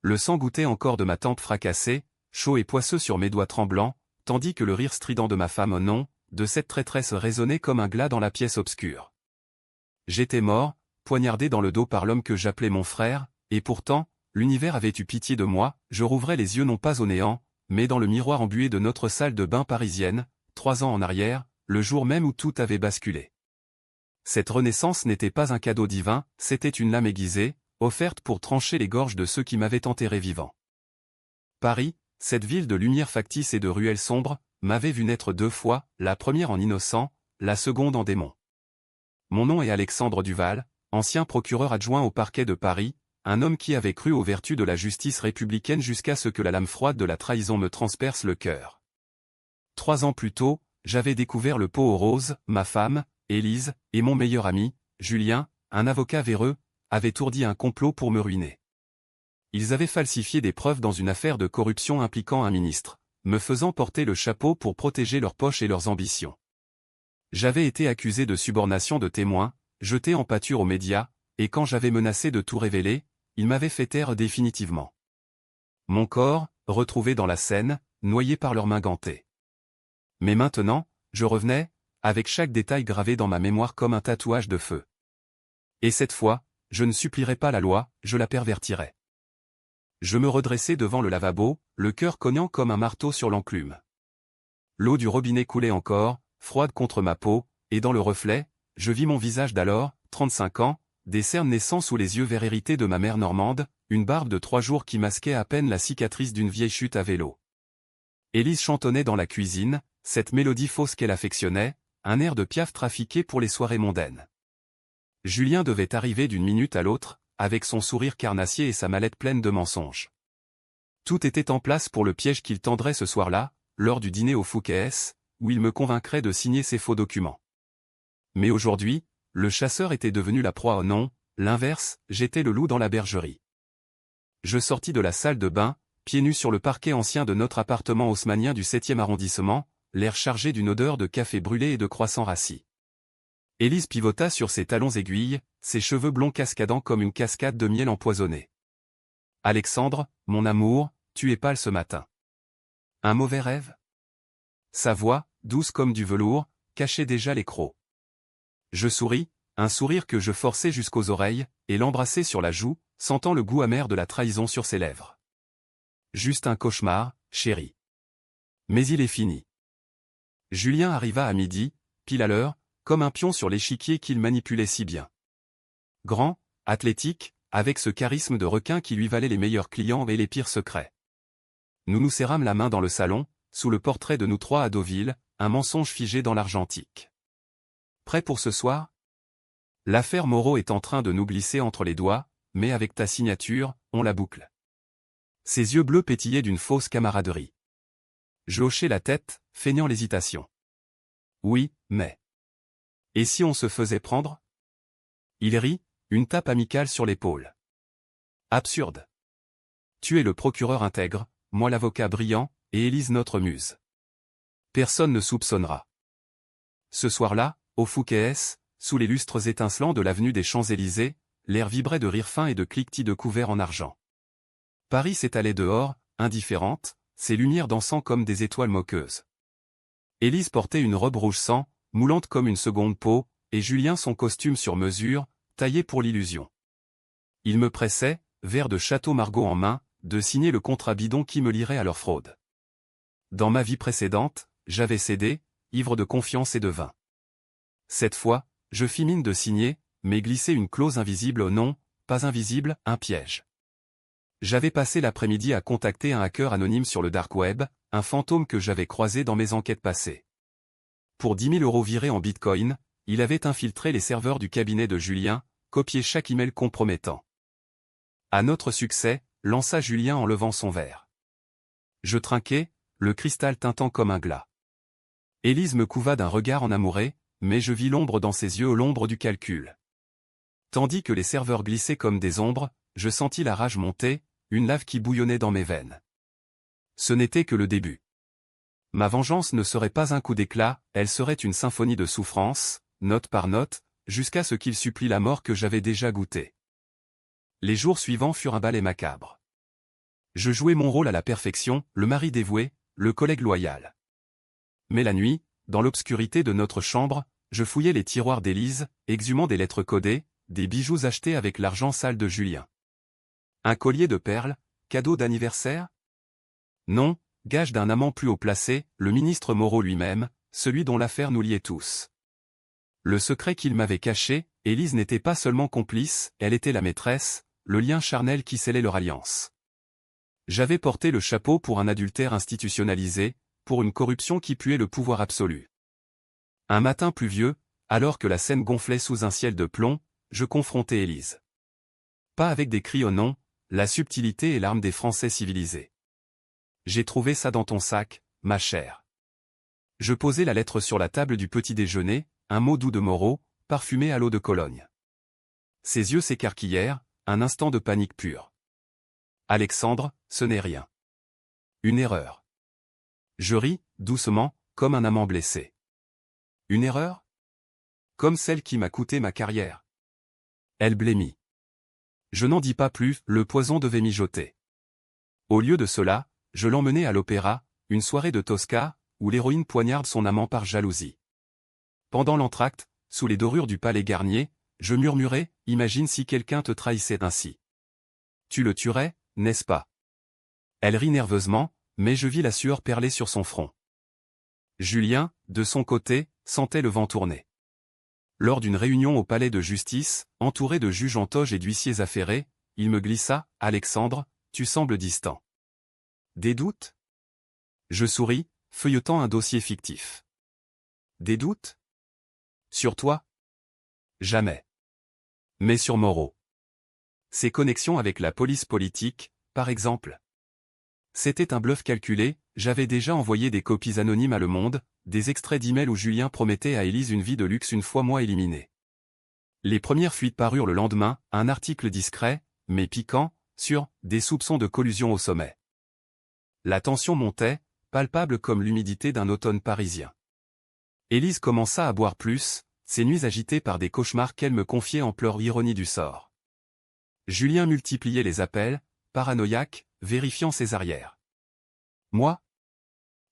Le sang goûtait encore de ma tempe fracassée, chaud et poisseux sur mes doigts tremblants, tandis que le rire strident de ma femme au nom, de cette traîtresse résonnait comme un glas dans la pièce obscure. J'étais mort, poignardé dans le dos par l'homme que j'appelais mon frère, et pourtant, l'univers avait eu pitié de moi, je rouvrais les yeux non pas au néant, mais dans le miroir embué de notre salle de bain parisienne, 3 ans en arrière, le jour même où tout avait basculé. Cette renaissance n'était pas un cadeau divin, c'était une lame aiguisée, offerte pour trancher les gorges de ceux qui m'avaient enterré vivant. Paris, cette ville de lumière factice et de ruelles sombres, m'avait vu naître 2 fois, la première en innocent, la seconde en démon. Mon nom est Alexandre Duval, ancien procureur adjoint au parquet de Paris, un homme qui avait cru aux vertus de la justice républicaine jusqu'à ce que la lame froide de la trahison me transperce le cœur. 3 ans plus tôt, j'avais découvert le pot aux roses, ma femme, Élise, et mon meilleur ami, Julien, un avocat véreux, avaient ourdi un complot pour me ruiner. Ils avaient falsifié des preuves dans une affaire de corruption impliquant un ministre, me faisant porter le chapeau pour protéger leurs poches et leurs ambitions. J'avais été accusé de subornation de témoins, jeté en pâture aux médias, et quand j'avais menacé de tout révéler, ils m'avaient fait taire définitivement. Mon corps, retrouvé dans la Seine, noyé par leurs mains gantées. Mais maintenant, je revenais, avec chaque détail gravé dans ma mémoire comme un tatouage de feu. Et cette fois, je ne supplierai pas la loi, je la pervertirai. Je me redressai devant le lavabo, le cœur cognant comme un marteau sur l'enclume. L'eau du robinet coulait encore, froide contre ma peau, et dans le reflet, je vis mon visage d'alors, 35 ans, des cernes naissant sous les yeux verts hérités de ma mère normande, une barbe de 3 jours qui masquait à peine la cicatrice d'une vieille chute à vélo. Élise chantonnait dans la cuisine, cette mélodie fausse qu'elle affectionnait, un air de Piaf trafiqué pour les soirées mondaines. Julien devait arriver d'une minute à l'autre, avec son sourire carnassier et sa mallette pleine de mensonges. Tout était en place pour le piège qu'il tendrait ce soir-là, lors du dîner au Fouquet's, où il me convaincrait de signer ses faux documents. Mais aujourd'hui, le chasseur était devenu la proie au non, l'inverse, j'étais le loup dans la bergerie. Je sortis de la salle de bain, pieds nus sur le parquet ancien de notre appartement haussmannien du 7e arrondissement, l'air chargé d'une odeur de café brûlé et de croissants rassis. Élise pivota sur ses talons aiguilles, ses cheveux blonds cascadant comme une cascade de miel empoisonné. « Alexandre, mon amour, tu es pâle ce matin. Un mauvais rêve ?» Sa voix, douce comme du velours, cachait déjà les crocs. Je souris, un sourire que je forçai jusqu'aux oreilles, et l'embrassai sur la joue, sentant le goût amer de la trahison sur ses lèvres. Juste un cauchemar, chérie. Mais il est fini. Julien arriva à midi, pile à l'heure, comme un pion sur l'échiquier qu'il manipulait si bien. Grand, athlétique, avec ce charisme de requin qui lui valait les meilleurs clients et les pires secrets. Nous nous serrâmes la main dans le salon, sous le portrait de nous 3 à Deauville, un mensonge figé dans l'argentique. Prêt pour ce soir? L'affaire Moreau est en train de nous glisser entre les doigts, mais avec ta signature, on la boucle. Ses yeux bleus pétillaient d'une fausse camaraderie. Je hochai la tête, feignant l'hésitation. Oui, mais... Et si on se faisait prendre? Il rit, une tape amicale sur l'épaule. Absurde. Tu es le procureur intègre, moi l'avocat brillant, et Élise notre muse. Personne ne soupçonnera. Ce soir-là, au Fouquet's, sous les lustres étincelants de l'avenue des Champs-Élysées, l'air vibrait de rire fin et de cliquetis de couverts en argent. Paris s'étalait dehors, indifférente, ses lumières dansant comme des étoiles moqueuses. Élise portait une robe rouge sang, moulante comme une seconde peau, et Julien son costume sur mesure, taillé pour l'illusion. Il me pressait, verre de Château Margaux en main, de signer le contrat bidon qui me lierait à leur fraude. Dans ma vie précédente, j'avais cédé, ivre de confiance et de vin. Cette fois, je fis mine de signer, mais glissai une clause invisible au non, pas invisible, un piège. J'avais passé l'après-midi à contacter un hacker anonyme sur le dark web, un fantôme que j'avais croisé dans mes enquêtes passées. Pour 10 000 € virés en bitcoin, il avait infiltré les serveurs du cabinet de Julien, copié chaque email compromettant. À notre succès, lança Julien en levant son verre. Je trinquai, le cristal tintant comme un glas. Élise me couva d'un regard enamouré, mais je vis l'ombre dans ses yeux, l'ombre du calcul. Tandis que les serveurs glissaient comme des ombres, je sentis la rage monter, une lave qui bouillonnait dans mes veines. Ce n'était que le début. Ma vengeance ne serait pas un coup d'éclat, elle serait une symphonie de souffrance, note par note, jusqu'à ce qu'il supplie la mort que j'avais déjà goûtée. Les jours suivants furent un ballet macabre. Je jouais mon rôle à la perfection, le mari dévoué, le collègue loyal. Mais la nuit, dans l'obscurité de notre chambre, je fouillais les tiroirs d'Élise, exhumant des lettres codées, des bijoux achetés avec l'argent sale de Julien. Un collier de perles, cadeau d'anniversaire? Non, gage d'un amant plus haut placé, le ministre Moreau lui-même, celui dont l'affaire nous liait tous. Le secret qu'il m'avait caché, Élise n'était pas seulement complice, elle était la maîtresse, le lien charnel qui scellait leur alliance. J'avais porté le chapeau pour un adultère institutionnalisé, pour une corruption qui puait le pouvoir absolu. Un matin pluvieux, alors que la Seine gonflait sous un ciel de plomb, je confrontai Élise. Pas avec des cris au non, la subtilité est l'arme des Français civilisés. J'ai trouvé ça dans ton sac, ma chère. Je posai la lettre sur la table du petit déjeuner, un mot doux de Moreau, parfumé à l'eau de Cologne. Ses yeux s'écarquillèrent, un instant de panique pure. Alexandre, ce n'est rien. Une erreur. Je ris, doucement, comme un amant blessé. Une erreur? Comme celle qui m'a coûté ma carrière. Elle blêmit. Je n'en dis pas plus, le poison devait mijoter. Au lieu de cela, je l'emmenai à l'opéra, une soirée de Tosca, où l'héroïne poignarde son amant par jalousie. Pendant l'entracte, sous les dorures du palais Garnier, je murmurai, imagine si quelqu'un te trahissait ainsi. Tu le tuerais, n'est-ce pas? Elle rit nerveusement, mais je vis la sueur perler sur son front. Julien, de son côté, sentait le vent tourner. Lors d'une réunion au palais de justice, entouré de juges en toge et d'huissiers affairés, il me glissa, « Alexandre, tu sembles distant. » Des doutes? Je souris, feuilletant un dossier fictif. Des doutes? Sur toi? Jamais. Mais sur Moreau. Ses connexions avec la police politique, par exemple. C'était un bluff calculé, j'avais déjà envoyé des copies anonymes à Le Monde, des extraits d'emails où Julien promettait à Élise une vie de luxe une fois moi éliminé. Les premières fuites parurent le lendemain, un article discret, mais piquant, sur « des soupçons de collusion au sommet ». La tension montait, palpable comme l'humidité d'un automne parisien. Élise commença à boire plus, ses nuits agitées par des cauchemars qu'elle me confiait en pleurs ironie du sort. Julien multipliait les appels, paranoïaque, vérifiant ses arrières. Moi?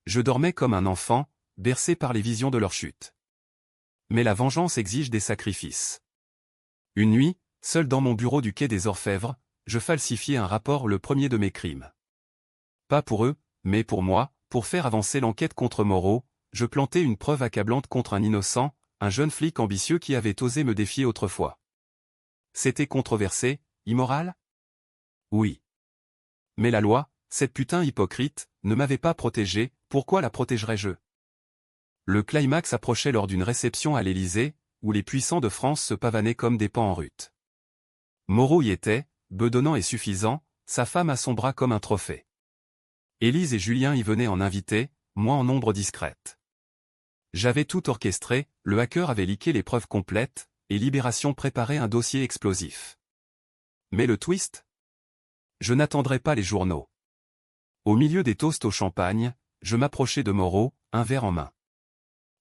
Je dormais comme un enfant, bercé par les visions de leur chute. Mais la vengeance exige des sacrifices. Une nuit, seul dans mon bureau du quai des Orfèvres, je falsifiai un rapport, le premier de mes crimes. Pas pour eux, mais pour moi, pour faire avancer l'enquête contre Moreau, je plantai une preuve accablante contre un innocent, un jeune flic ambitieux qui avait osé me défier autrefois. C'était controversé, immoral? Oui. Mais la loi, cette putain hypocrite, ne m'avait pas protégé, pourquoi la protégerais-je? Le climax approchait lors d'une réception à l'Élysée, où les puissants de France se pavanaient comme des paons en rut. Moreau y était, bedonnant et suffisant, sa femme à son bras comme un trophée. Élise et Julien y venaient en invités, moi en ombre discrète. J'avais tout orchestré, le hacker avait leaké les preuves complètes, et Libération préparait un dossier explosif. Mais le twist? Je n'attendrai pas les journaux. Au milieu des toasts au champagne, je m'approchai de Moreau, un verre en main.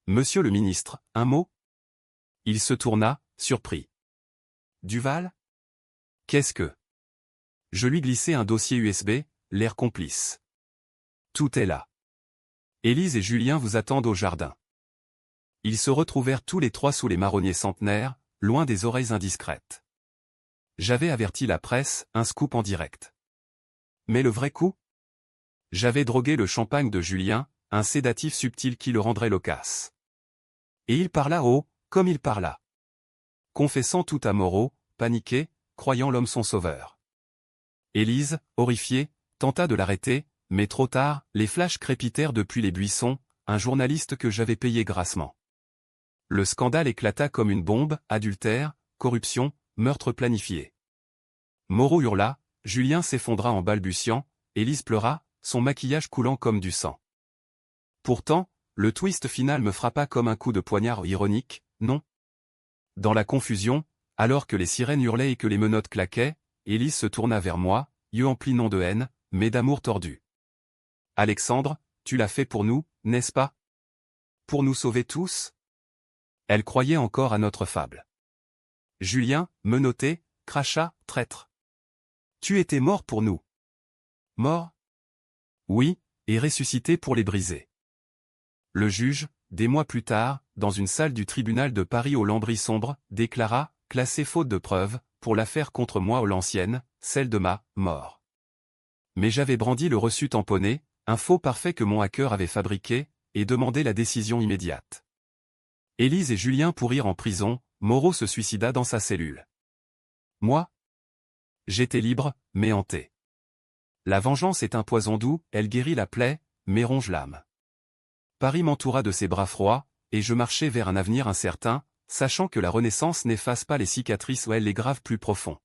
Monsieur le ministre, un mot? Il se tourna, surpris. Duval? Qu'est-ce que? Je lui glissai un dossier USB, l'air complice. Tout est là. Élise et Julien vous attendent au jardin. Ils se retrouvèrent tous les trois sous les marronniers centenaires, loin des oreilles indiscrètes. J'avais averti la presse, un scoop en direct. Mais le vrai coup? J'avais drogué le champagne de Julien, un sédatif subtil qui le rendrait loquace. Et il parla haut, comme il parla. Confessant tout à Moreau, paniqué, croyant l'homme son sauveur. Élise, horrifiée, tenta de l'arrêter, mais trop tard, les flashs crépitèrent depuis les buissons, un journaliste que j'avais payé grassement. Le scandale éclata comme une bombe, adultère, corruption, meurtre planifié. Moreau hurla, Julien s'effondra en balbutiant, Élise pleura, son maquillage coulant comme du sang. Pourtant, le twist final me frappa comme un coup de poignard ironique, non? Dans la confusion, alors que les sirènes hurlaient et que les menottes claquaient, Élise se tourna vers moi, yeux emplis non de haine, mais d'amour tordu. Alexandre, tu l'as fait pour nous, n'est-ce pas? Pour nous sauver tous? Elle croyait encore à notre fable. Julien, menotté, cracha, traître. Tu étais mort pour nous. Mort? Oui, et ressuscité pour les briser. Le juge, des mois plus tard, dans une salle du tribunal de Paris au lambris sombre, déclara, classé faute de preuves, pour l'affaire contre moi au l'ancienne, celle de ma mort. Mais j'avais brandi le reçu tamponné, un faux parfait que mon hacker avait fabriqué, et demandé la décision immédiate. Élise et Julien pourrirent en prison, Moreau se suicida dans sa cellule. Moi? J'étais libre, mais hanté. La vengeance est un poison doux, elle guérit la plaie, mais ronge l'âme. Paris m'entoura de ses bras froids, et je marchais vers un avenir incertain, sachant que la Renaissance n'efface pas les cicatrices ou elle les grave plus profond.